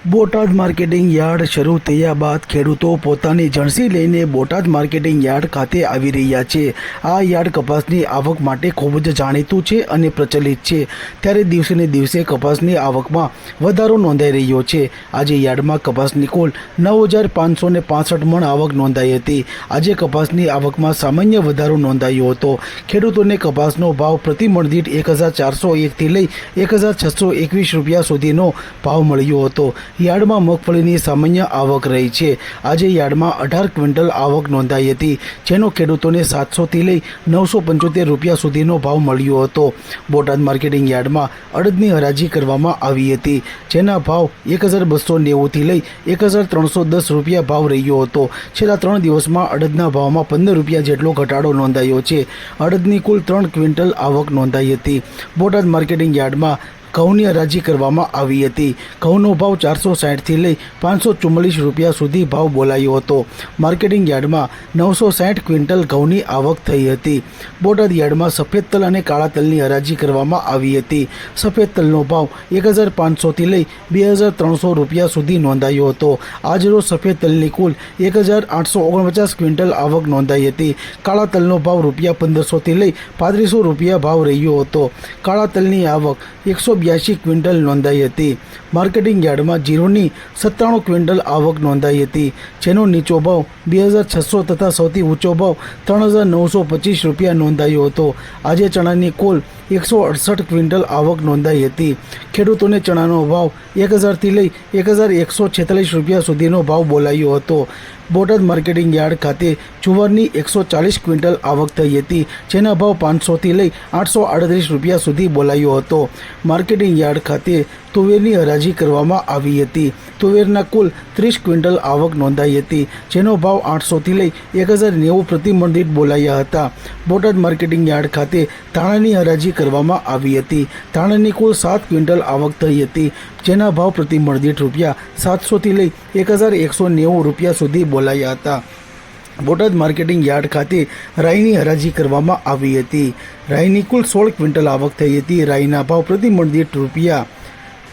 Botad marketing yard શરૂ થયા બાદ ખેડૂતો પોતાની જણસી લઈને બોટાદ માર્કેટિંગ યાર્ડ ખાતે આવી રહ્યા છે। આ યાર્ડ કપાસની આવક માટે ખૂબ જ જાણીતું છે અને પ્રચલિત છે, ત્યારે દિવસે ને દિવસે કપાસની આવકમાં વધારો નોંધાઈ રહ્યો છે। આજે યાર્ડમાં કપાસની કુલ 9,565 મણ આવક નોંધાઈ હતી। આજે કપાસની આવકમાં સામાન્ય વધારો નોંધાયો હતો। ખેડૂતોને કપાસનો ભાવ પ્રતિ મણ દીઠ 1,401 થી લઈ 1,621 રૂપિયા સુધીનો ભાવ મળ્યો હતો। યાર્ડમાં મગફળીની સામાન્ય આવક રહી છે। આજે યાર્ડમાં 18 ક્વિન્ટલ આવક નોંધાઈ હતી, જેનો ખેડૂતોને 700 થી લઈ 975 રૂપિયા સુધીનો ભાવ મળ્યો હતો। બોટાદ માર્કેટિંગ યાર્ડમાં અડદની હરાજી કરવામાં આવી હતી, જેના ભાવ 1,290 થી લઈ 1,310 રૂપિયા ભાવ રહ્યો હતો। છેલ્લા 3 દિવસમાં અડદના ભાવમાં 15 રૂપિયા જેટલો ઘટાડો નોંધાયો છે। અડદની કુલ 3 ક્વિન્ટલ આવક નોંધાઈ હતી। બોટાદ માર્કેટિંગ યાર્ડમાં ઘઉંની હરાજી કરવામાં આવી હતી। ઘઉંનો ભાવ 460 થી લઈ 544 રૂપિયા સુધી ભાવ બોલાયો હતો। માર્કેટિંગ યાર્ડમાં 960 ક્વિન્ટલ ઘઉંની આવક થઈ હતી। બોટાદ યાર્ડમાં સફેદ તલ અને કાળા તલની હરાજી કરવામાં આવી હતી। સફેદ તલનો ભાવ 1,500 થી લઈ 2,300 રૂપિયા સુધી નોંધાયો હતો। આજરોજ સફેદ તલની કુલ 1,849 ક્વિન્ટલ આવક નોંધાઈ હતી। કાળા તલનો ભાવ ₹1,500 થી લઈ 3500 રૂપિયા ભાવ રહ્યો હતો। કાળા તલની આવક 182 ક્વિન્ટલ નોંધાઈ હતી। માર્કેટિંગ યાર્ડમાં જીરુની 97 ક્વિન્ટલ આવક નોંધાઈ હતી, જેનો નીચો ભાવ 2,600 તથા સૌથી ઊંચો ભાવ 3,925 રૂપિયા નોંધાયો હતો। આજે ચણાની કુલ 168 ક્વિન્ટલ આવક નોંધાઈ હતી। ખેડૂતોને ચણાનો ભાવ 1,000 થી લઈ 1,146 રૂપિયા સુધીનો ભાવ બોલાયો હતો। બોટાદ માર્કેટિંગ યાર્ડ ખાતે જુવારની 140 ક્વિન્ટલ આવક થઈ હતી, જેના ભાવ 500 થી લઈ 838 રૂપિયા સુધી બોલાયો હતો। માર્કેટિંગ યાર્ડ ખાતે તુવેરની હરાજી કરવામાં આવી હતી। તુવેરના કુલ 30 ક્વિન્ટલ આવક નોંધાઈ હતી, જેનો ભાવ 800 થી લઈ 1,090 પ્રતિ મણ દીઠ બોલાયા હતા। બોટાદ માર્કેટિંગ યાર્ડ ખાતે ધાણાની હરાજી કરવામાં આવી હતી। ધાણાની કુલ 7 ક્વિન્ટલ આવક થઈ હતી, જેના ભાવ પ્રતિ મણ દીઠ ₹700 થી લઈ 1,190 રૂપિયા સુધી બોલાયા હતા। બોટાદ માર્કેટિંગ યાર્ડ ખાતે રાઈની હરાજી કરવામાં આવી હતી। રાઈની કુલ 16 ક્વિન્ટલ આવક થઈ હતી। રાઈના ભાવ પ્રતિ મણ દીઠ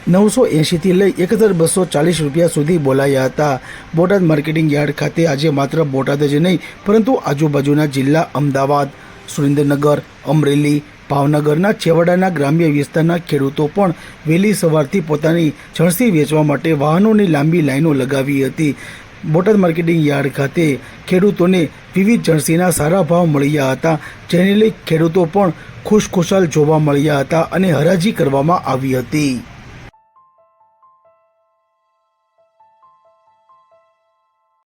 ₹980 થી લઈ 1,240 રૂપિયા સુધી બોલાયા હતા। બોટાદ માર્કેટિંગ યાર્ડ ખાતે આજે માત્ર બોટાદ જ નહીં, પરંતુ આજુબાજુના જિલ્લા અમદાવાદ, સુરેન્દ્રનગર, અમરેલી, ભાવનગરના છેવાડાના ગ્રામ્ય વિસ્તારના ખેડૂતો પણ વહેલી સવારથી પોતાની જણસી વેચવા માટે વાહનોની લાંબી લાઈનો લગાવી હતી। બોટાદ માર્કેટિંગ યાર્ડ ખાતે ખેડૂતોને વિવિધ જણસીના સારા ભાવ મળ્યા હતા, જેને લઈ ખેડૂતો પણ ખુશખુશાલ જોવા મળ્યા હતા અને હરાજી કરવામાં આવી હતી।